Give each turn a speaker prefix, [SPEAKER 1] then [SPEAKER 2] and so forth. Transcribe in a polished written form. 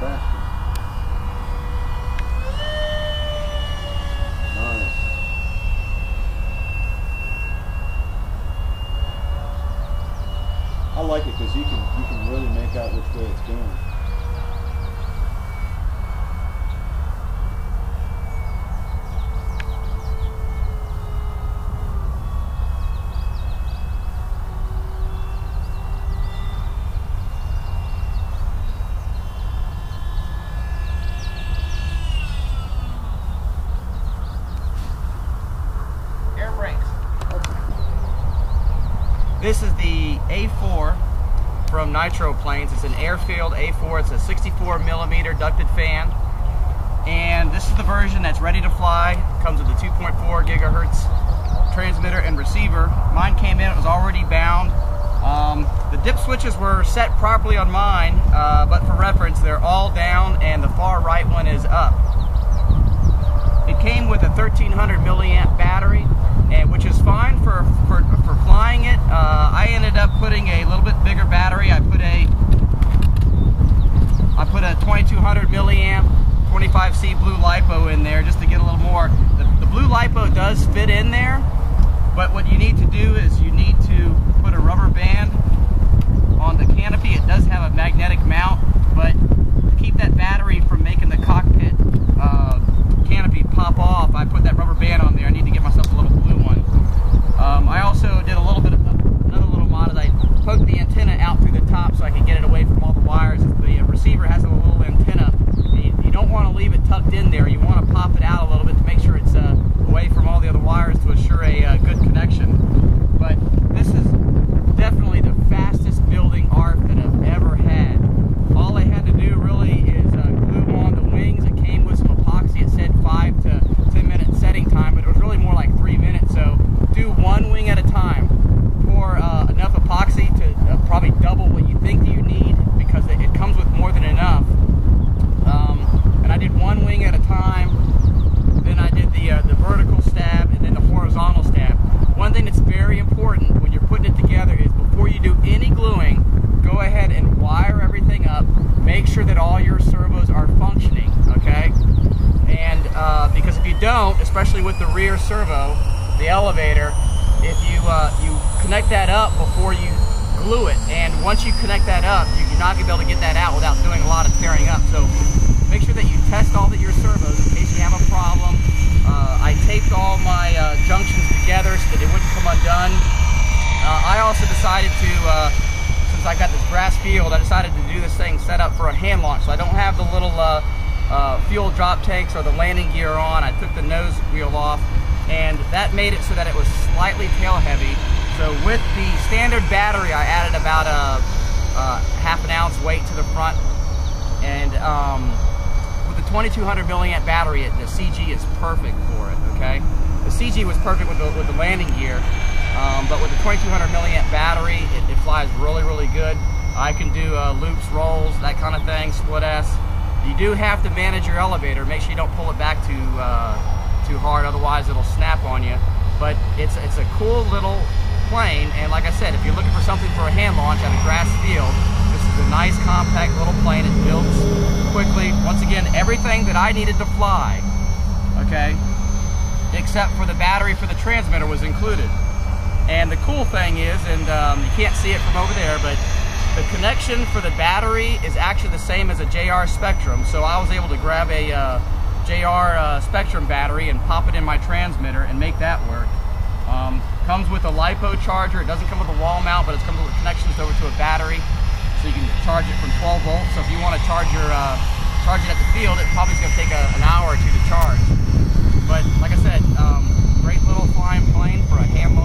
[SPEAKER 1] faster. Nice. I like it because you can really make out which way it's going.
[SPEAKER 2] This is the A4 from Nitro Planes. It's an Airfield A4. It's a 64mm ducted fan. And this is the version that's ready to fly. Comes with a 2.4 gigahertz transmitter and receiver. Mine came in, it was already bound. The dip switches were set properly on mine, but for reference, they're all down and the far right one is up. It came with a 1300 milliamp battery, and which is fine for flying it. I ended up putting a little bit bigger battery. I put a 2200 milliamp 25C blue LiPo in there just to get a little more. The blue LiPo does fit in there, but what you need to do is you need to put a rubber band on the canopy. It does have a magnetic mount, but to keep that battery from making the cockpit canopy pop off, I put that rubber band on there. I need to get myself a little blue one. I also did a little bit of another little mod. I poked the antenna out through the top so I could get it away from all the wires. The receiver has a little antenna. You don't want to leave it tucked in there. You want to pop it out a little bit to make sure it's away from all the other wires to assure a good connection. But this is definitely the fastest building ARF that I've ever had. All I had to do really is glue on the wings. It came with some epoxy. It said 5 to 10 minute setting time, but it was really more like 3 minutes. So do one wing at a time. Pour enough epoxy to probably double what you think you need, because it comes with more than enough. And I did one wing at a time. Then I did the vertical stab and then the horizontal stab. One thing that's very important when you're putting it together is before you do any gluing, go ahead and wire everything up. Make sure that all your servos are functioning, okay? And because if you don't, especially with the rear servo, the elevator, if you connect that up before you glue it, and once you connect that up, you're not going to be able to get that out without doing a lot of tearing up. So make sure that you test all your servos in case you have a problem. I taped all my junctions together so that it wouldn't come undone. I also decided to, since I got this grass field, I decided to do this thing set up for a hand launch. So I don't have the little fuel drop tanks or the landing gear on. I took the nose wheel off, and that made it so that it was slightly tail heavy. So with the standard battery, I added about a half an ounce weight to the front, and with the 2200 milliamp battery, the CG is perfect for it. Okay, the CG was perfect with the landing gear, but with the 2200 milliamp battery, it flies really good. I can do loops, rolls, that kind of thing, split S. You do have to manage your elevator. Make sure you don't pull it back too hard, otherwise it'll snap on you. But it's a cool little plane, and like I said, if you're looking for something for a hand launch on a grass field, this is a nice compact little plane. It builds quickly. Once again, everything that I needed to fly, okay, except for the battery for the transmitter was included. And the cool thing is, and you can't see it from over there, but the connection for the battery is actually the same as a JR Spectrum. So I was able to grab a JR Spectrum battery and pop it in my transmitter and make that work. Comes with a LiPo charger. It doesn't come with a wall mount, but it comes with connections over to a battery, so you can charge it from 12 volts. So if you want to charge it at the field, it probably is going to take an hour or two to charge. But like I said, great little flying plane for a hand